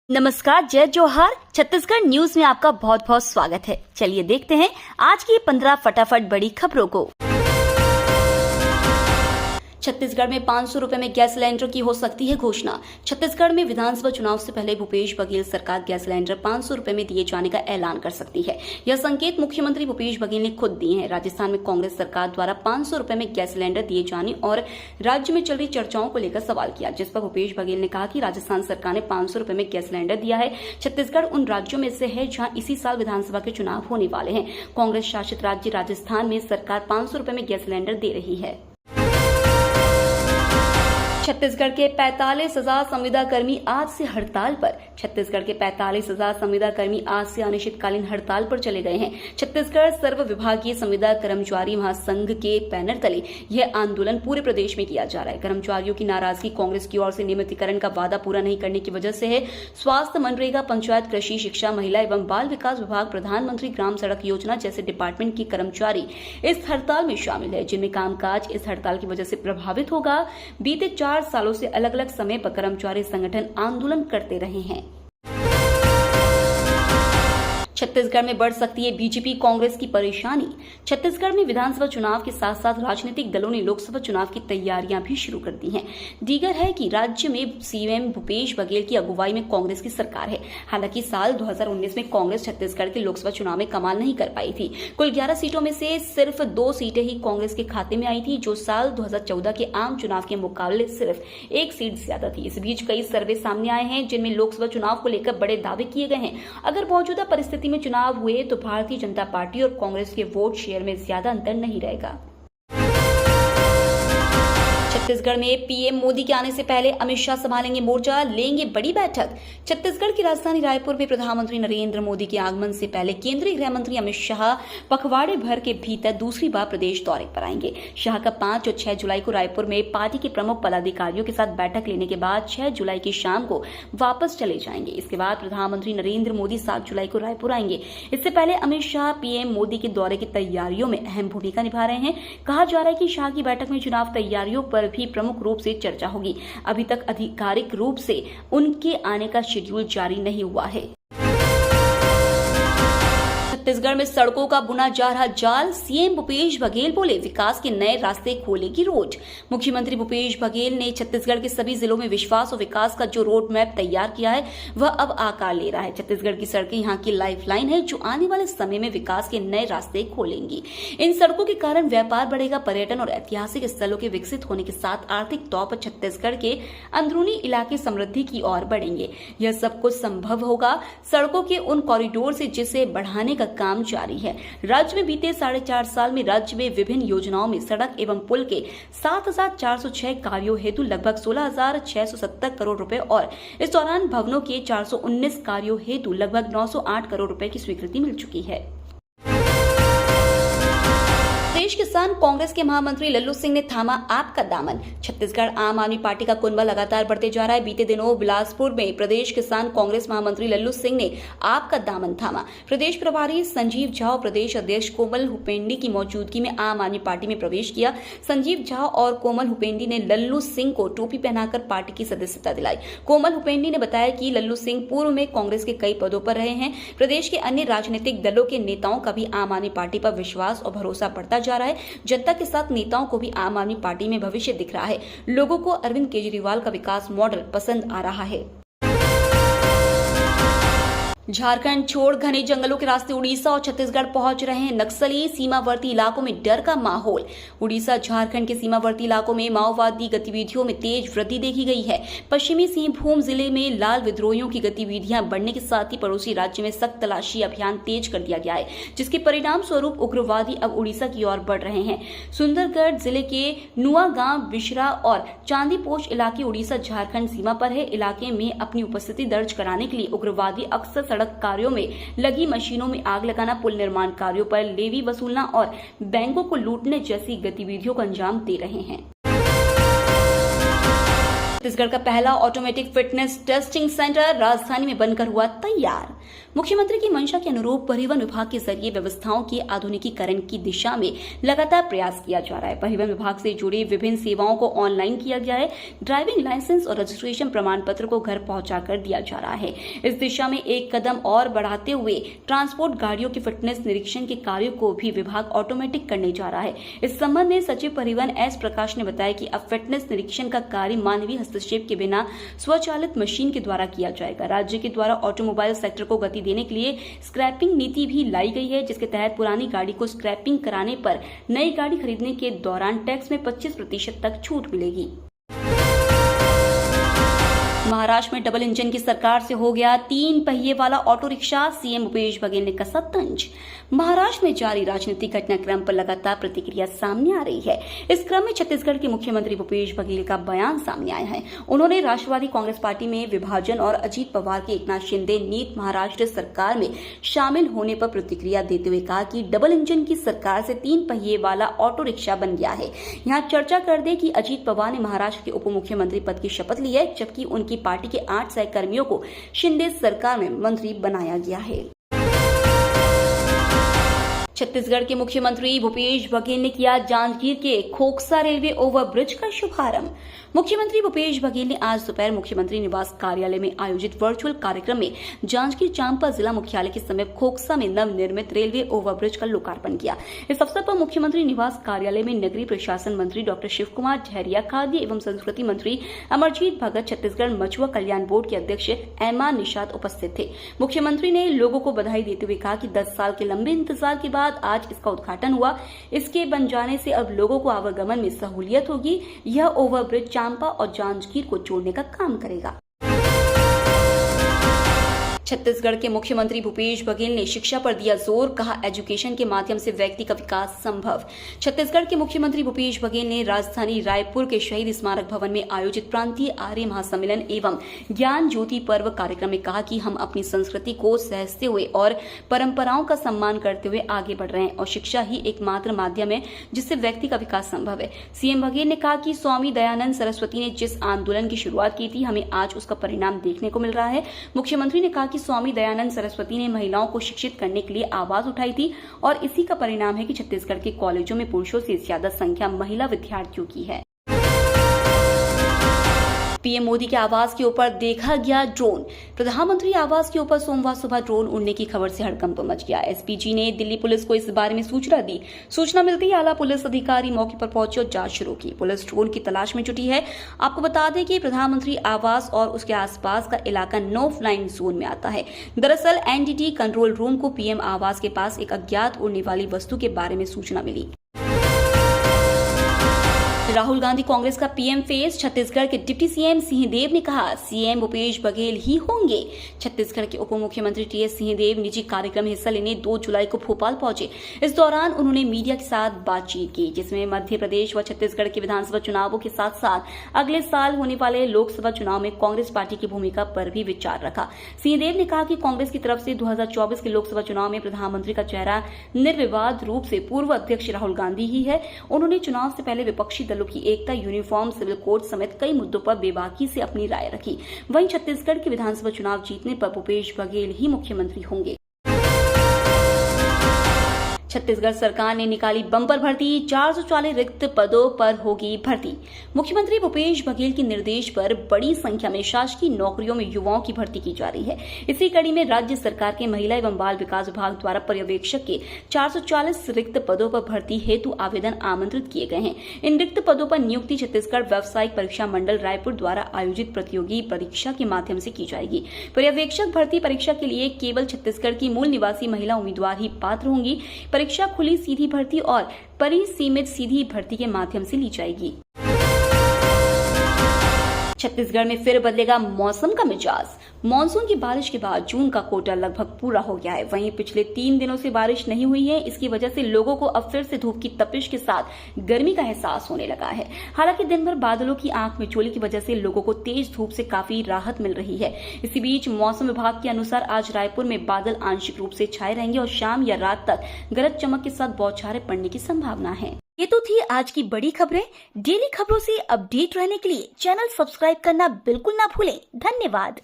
नमस्कार, जय जोहार। छत्तीसगढ़ न्यूज में आपका बहुत बहुत स्वागत है। चलिए देखते हैं आज की 15 फटाफट बड़ी खबरों को। छत्तीसगढ़ में 500 रुपए में गैस सिलेंडर की हो सकती है घोषणा। छत्तीसगढ़ में विधानसभा चुनाव से पहले भूपेश बघेल सरकार गैस सिलेंडर 500 रुपए में दिए जाने का ऐलान कर सकती है। यह संकेत मुख्यमंत्री भूपेश बघेल ने खुद दिए हैं। राजस्थान में कांग्रेस सरकार द्वारा 500 रुपए में गैस सिलेंडर दिए जाने और राज्य में चल रही चर्चाओं को लेकर सवाल किया, जिस पर भूपेश बघेल ने कहा कि राजस्थान सरकार ने 500 रुपए में गैस सिलेंडर दिया है। छत्तीसगढ़ उन राज्यों में से है जहां इसी साल विधानसभा के चुनाव होने वाले हैं। कांग्रेस शासित राज्य राजस्थान में सरकार 500 रुपए में गैस सिलेंडर दे रही है। छत्तीसगढ़ के 45,000 संविदा कर्मी आज से हड़ताल पर। छत्तीसगढ़ के 45,000 संविदा कर्मी आज से अनिश्चितकालीन हड़ताल पर चले गए हैं। छत्तीसगढ़ सर्व विभागीय संविदा कर्मचारी महासंघ के बैनर तले यह आंदोलन पूरे प्रदेश में किया जा रहा है। कर्मचारियों की नाराजगी कांग्रेस की ओर से नियमितीकरण का वादा पूरा नहीं करने की वजह से है। स्वास्थ्य, मनरेगा, पंचायत, कृषि, शिक्षा, महिला एवं बाल विकास विभाग, प्रधानमंत्री ग्राम सड़क योजना जैसे डिपार्टमेंट के कर्मचारी इस हड़ताल में शामिल है, जिनमें कामकाज इस हड़ताल की वजह से प्रभावित होगा। बीते 4 सालों से अलग अलग समय पर कर्मचारी संगठन आंदोलन करते रहे हैं। छत्तीसगढ़ में बढ़ सकती है बीजेपी कांग्रेस की परेशानी। छत्तीसगढ़ में विधानसभा चुनाव के साथ साथ राजनीतिक दलों ने लोकसभा चुनाव की तैयारियां भी शुरू कर दी हैं। दीगर है कि राज्य में सीएम भूपेश बघेल की अगुवाई में कांग्रेस की सरकार है। हालांकि साल 2019 में कांग्रेस छत्तीसगढ़ के लोकसभा चुनाव में कमाल नहीं कर पाई थी। कुल 11 सीटों में से सिर्फ 2 सीटें ही कांग्रेस के खाते में आई थी, जो साल 2014 के आम चुनाव के मुकाबले सिर्फ 1 सीट ज्यादा थी। इस बीच कई सर्वे सामने आए हैं जिनमें लोकसभा चुनाव को लेकर बड़े दावे किए गए हैं। अगर मौजूदा परिस्थिति में चुनाव हुए तो भारतीय जनता पार्टी और कांग्रेस के वोट शेयर में ज्यादा अंतर नहीं रहेगा। छत्तीसगढ़ में पीएम मोदी के आने से पहले अमित शाह संभालेंगे मोर्चा, लेंगे बड़ी बैठक। छत्तीसगढ़ की राजधानी रायपुर में प्रधानमंत्री नरेंद्र मोदी के आगमन से पहले केंद्रीय गृह मंत्री अमित शाह पखवाड़े भर के भीतर दूसरी बार प्रदेश दौरे पर आएंगे। शाह का 5 और 6 जुलाई को रायपुर में पार्टी के प्रमुख पदाधिकारियों के साथ बैठक लेने के बाद 6 जुलाई की शाम को वापस चले जाएंगे। इसके बाद प्रधानमंत्री नरेंद्र मोदी 7 जुलाई को रायपुर आएंगे। इससे पहले अमित शाह पीएम मोदी के दौरे की तैयारियों में अहम भूमिका निभा रहे हैं। कहा जा रहा है कि शाह की बैठक में चुनाव तैयारियों पर भी प्रमुख रूप से चर्चा होगी। अभी तक आधिकारिक रूप से उनके आने का शेड्यूल जारी नहीं हुआ है। छत्तीसगढ़ में सड़कों का बुना जा रहा जाल। सीएम भूपेश बघेल बोले, विकास के नए रास्ते खोलेगी रोड। मुख्यमंत्री भूपेश बघेल ने छत्तीसगढ़ के सभी जिलों में विश्वास और विकास का जो रोड मैप तैयार किया है वह अब आकार ले रहा है। छत्तीसगढ़ की सड़कें यहां की लाइफलाइन है, जो आने वाले समय में विकास के नए रास्ते खोलेंगी। इन सड़कों के कारण व्यापार बढ़ेगा, पर्यटन और ऐतिहासिक स्थलों के विकसित होने के साथ आर्थिक तौर पर छत्तीसगढ़ के अंदरूनी इलाके समृद्धि की ओर बढ़ेंगे। यह सब कुछ संभव होगा सड़कों के उन कॉरिडोर से जिसे बढ़ाने का काम जारी है। राज्य में बीते 4.5 साल में राज्य में विभिन्न योजनाओं में सड़क एवं पुल के 7,406 कार्यों हेतु लगभग 16,670 करोड़ रुपए और इस दौरान भवनों के 419 कार्यों हेतु लगभग 908 करोड़ रुपए की स्वीकृति मिल चुकी है। प्रदेश किसान कांग्रेस के महामंत्री लल्लू सिंह ने थामा आपका दामन। छत्तीसगढ़ आम आदमी पार्टी का कुनबा लगातार बढ़ते जा रहा है। बीते दिनों बिलासपुर में प्रदेश किसान कांग्रेस महामंत्री लल्लू सिंह ने आपका दामन थामा। प्रदेश प्रभारी संजीव झा और प्रदेश अध्यक्ष कोमल हुपेंडी की मौजूदगी में आम आदमी पार्टी में प्रवेश किया। संजीव झा और कोमल हुपेंडी ने लल्लू सिंह को टोपी पहनाकर पार्टी की सदस्यता दिलाई। कोमल हुपेंडी ने बताया कि लल्लू सिंह पूर्व में कांग्रेस के कई पदों पर रहे हैं। प्रदेश के अन्य राजनीतिक दलों के नेताओं का भी आम आदमी पार्टी पर विश्वास और भरोसा बढ़ता जा रहा है। जनता के साथ नेताओं को भी आम आदमी पार्टी में भविष्य दिख रहा है। लोगों को अरविंद केजरीवाल का विकास मॉडल पसंद आ रहा है। झारखंड छोड़ घने जंगलों के रास्ते उड़ीसा और छत्तीसगढ़ पहुंच रहे हैं नक्सली। सीमावर्ती इलाकों में डर का माहौल। उड़ीसा झारखंड के सीमावर्ती इलाकों में माओवादी गतिविधियों में तेज वृद्धि देखी गई है। पश्चिमी सिंहभूम जिले में लाल विद्रोहियों की गतिविधियां बढ़ने के साथ ही पड़ोसी राज्य में सख्त तलाशी अभियान तेज कर दिया गया है, जिसके परिणाम स्वरूप उग्रवादी अब उड़ीसा की ओर बढ़ रहे हैं। सुंदरगढ़ जिले के नुआगांव, बिशरा और चांदीपोश इलाके उड़ीसा झारखंड सीमा पर है। इलाके में अपनी उपस्थिति दर्ज कराने के लिए उग्रवादी अक्सर सड़क कार्यों में लगी मशीनों में आग लगाना, पुल निर्माण कार्यों पर लेवी वसूलना और बैंकों को लूटने जैसी गतिविधियों को अंजाम दे रहे हैं। छत्तीसगढ़ का पहला ऑटोमेटिक फिटनेस टेस्टिंग सेंटर राजधानी में बनकर हुआ तैयार। मुख्यमंत्री की मंशा के अनुरूप परिवहन विभाग के जरिए व्यवस्थाओं के आधुनिकीकरण की दिशा में लगातार प्रयास किया जा रहा है। परिवहन विभाग से जुड़ी विभिन्न सेवाओं को ऑनलाइन किया गया है। ड्राइविंग लाइसेंस और रजिस्ट्रेशन प्रमाण पत्र को घर पहुंचाकर दिया जा रहा है। इस दिशा में एक कदम और बढ़ाते हुए ट्रांसपोर्ट गाड़ियों के फिटनेस निरीक्षण के कार्यों को भी विभाग ऑटोमेटिक करने जा रहा है। इस संबंध में सचिव परिवहन एस प्रकाश ने बताया कि अब फिटनेस निरीक्षण का कार्य मानवीय हस्तक्षेप के बिना स्वचालित मशीन के द्वारा किया जाएगा। राज्य के द्वारा ऑटोमोबाइल सेक्टर को गति देने के लिए स्क्रैपिंग नीति भी लाई गई है, जिसके तहत पुरानी गाड़ी को स्क्रैपिंग कराने पर नई गाड़ी खरीदने के दौरान टैक्स में 25% तक छूट मिलेगी। महाराष्ट्र में डबल इंजन की सरकार से हो गया 3 पहिए वाला auto rickshaw, CM Bhupesh Baghel ने कसा तंज। महाराष्ट्र में जारी राजनीतिक घटनाक्रम पर लगातार प्रतिक्रिया सामने आ रही है। इस क्रम में छत्तीसगढ़ के मुख्यमंत्री भूपेश बघेल का बयान सामने आया है। उन्होंने राष्ट्रवादी कांग्रेस पार्टी में विभाजन और अजीत पवार के एकनाथ शिंदे नीट महाराष्ट्र सरकार में शामिल होने पर प्रतिक्रिया देते हुए कहा कि डबल इंजन की सरकार से 3 पहिए वाला ऑटो रिक्शा बन गया है। यहाँ चर्चा कर दे कि अजीत पवार ने महाराष्ट्र के उप मुख्यमंत्री पद की शपथ ली है, जबकि उनकी पार्टी के 8 सहकर्मियों को शिंदे सरकार में मंत्री बनाया गया है। छत्तीसगढ़ के मुख्यमंत्री भूपेश बघेल ने किया जांजगीर के खोखसा रेलवे ओवरब्रिज का शुभारंभ। मुख्यमंत्री भूपेश बघेल ने आज दोपहर मुख्यमंत्री निवास कार्यालय में आयोजित वर्चुअल कार्यक्रम में जांजगीर चांपा जिला मुख्यालय के समीप खोखसा में नवनिर्मित रेलवे ओवरब्रिज का लोकार्पण किया। इस अवसर पर मुख्यमंत्री निवास कार्यालय में नगरीय प्रशासन मंत्री डॉक्टर शिव कुमार डहरिया, खाद्य एवं संस्कृति मंत्री अमरजीत भगत, छत्तीसगढ़ मछुआ कल्याण बोर्ड के अध्यक्ष एमा निषाद उपस्थित थे। मुख्यमंत्री ने लोगों को बधाई देते हुए कहा कि 10 साल के लंबे इंतजार के बाद आज इसका उद्घाटन हुआ। इसके बन जाने से अब लोगों को आवागमन में सहूलियत होगी। यह ओवरब्रिज चांपा और जांजगीर को जोड़ने का काम करेगा। छत्तीसगढ़ के मुख्यमंत्री भूपेश बघेल ने शिक्षा पर दिया जोर, कहा एजुकेशन के माध्यम से व्यक्ति का विकास संभव। छत्तीसगढ़ के मुख्यमंत्री भूपेश बघेल ने राजधानी रायपुर के शहीद स्मारक भवन में आयोजित प्रांतीय आर्य महासम्मेलन एवं ज्ञान ज्योति पर्व कार्यक्रम में कहा कि हम अपनी संस्कृति को सहजते हुए और परंपराओं का सम्मान करते हुए आगे बढ़ रहे हैं और शिक्षा ही एकमात्र माध्यम है जिससे व्यक्ति का विकास संभव है। सीएम बघेल ने कहा कि स्वामी दयानंद सरस्वती ने जिस आंदोलन की शुरुआत की थी, हमें आज उसका परिणाम देखने को मिल रहा है। मुख्यमंत्री ने कहा कि स्वामी दयानंद सरस्वती ने महिलाओं को शिक्षित करने के लिए आवाज उठाई थी और इसी का परिणाम है कि छत्तीसगढ़ के कॉलेजों में पुरुषों से ज्यादा संख्या महिला विद्यार्थियों की है। पीएम मोदी के आवास के ऊपर देखा गया ड्रोन। प्रधानमंत्री आवास के ऊपर सोमवार सुबह ड्रोन उड़ने की खबर से हड़कंप मच गया। एसपीजी ने दिल्ली पुलिस को इस बारे में सूचना दी। सूचना मिलते ही आला पुलिस अधिकारी मौके पर पहुंचे और जांच शुरू की। पुलिस ड्रोन की तलाश में जुटी है। आपको बता दें कि प्रधानमंत्री आवास और उसके आसपास का इलाका नो फ्लाइंग जोन में आता है। दरअसल एनडीटी कंट्रोल रूम को पीएम आवास के पास एक अज्ञात उड़ने वाली वस्तु के बारे में सूचना मिली। राहुल गांधी कांग्रेस का पीएम फेस। छत्तीसगढ़ के डिप्टी सीएम सिंहदेव ने कहा सीएम भूपेश बघेल ही होंगे। छत्तीसगढ़ के उप मुख्यमंत्री टीएस सिंहदेव निजी कार्यक्रम में हिस्सा लेने 2 जुलाई को भोपाल पहुंचे। इस दौरान उन्होंने मीडिया के साथ बातचीत की, जिसमें मध्य प्रदेश व छत्तीसगढ़ के विधानसभा चुनावों के साथ साथ अगले साल होने वाले लोकसभा चुनाव में कांग्रेस पार्टी की भूमिका पर भी विचार रखा। सिंहदेव ने कहा कि कांग्रेस की तरफ से 2024 के लोकसभा चुनाव में प्रधानमंत्री का चेहरा निर्विवाद रूप से पूर्व अध्यक्ष राहुल गांधी ही है। उन्होंने चुनाव से पहले विपक्षी दलों की एकता, यूनिफॉर्म, सिविल कोड समेत कई मुद्दों पर बेबाकी से अपनी राय रखी। वहीं छत्तीसगढ़ के विधानसभा चुनाव जीतने पर भूपेश बघेल ही मुख्यमंत्री होंगे। छत्तीसगढ़ सरकार ने निकाली बम्पर भर्ती, 440 रिक्त पदों पर होगी भर्ती। मुख्यमंत्री भूपेश बघेल के निर्देश पर बड़ी संख्या में शासकीय नौकरियों में युवाओं की भर्ती की जा रही है। इसी कड़ी में राज्य सरकार के महिला एवं बाल विकास विभाग द्वारा पर्यवेक्षक के 440 रिक्त पदों पर भर्ती हेतु आवेदन आमंत्रित किए गए हैं। इन रिक्त पदों पर नियुक्ति छत्तीसगढ़ व्यावसायिक परीक्षा मंडल रायपुर द्वारा आयोजित प्रतियोगी परीक्षा के माध्यम से की जाएगी। पर्यवेक्षक भर्ती परीक्षा के लिए केवल छत्तीसगढ़ की मूल निवासी महिला उम्मीदवार ही पात्र होंगी। परीक्षा खुली सीधी भर्ती और परिसीमित सीधी भर्ती के माध्यम से ली जाएगी। छत्तीसगढ़ में फिर बदलेगा मौसम का मिजाज। मानसून की बारिश के बाद जून का कोटा लगभग पूरा हो गया है। वहीं पिछले 3 दिनों से बारिश नहीं हुई है। इसकी वजह से लोगों को अब फिर से धूप की तपिश के साथ गर्मी का एहसास होने लगा है। हालांकि दिन भर बादलों की आंख मिचौली की वजह से लोगों को तेज धूप से काफी राहत मिल रही है। इसी बीच मौसम विभाग के अनुसार आज रायपुर में बादल आंशिक रूप से छाए रहेंगे और शाम या रात तक गरज चमक के साथ बौछारें पड़ने की संभावना है। ये तो थी आज की बड़ी खबरें। डेली खबरों से अपडेट रहने के लिए चैनल सब्सक्राइब करना बिल्कुल ना भूलें। धन्यवाद।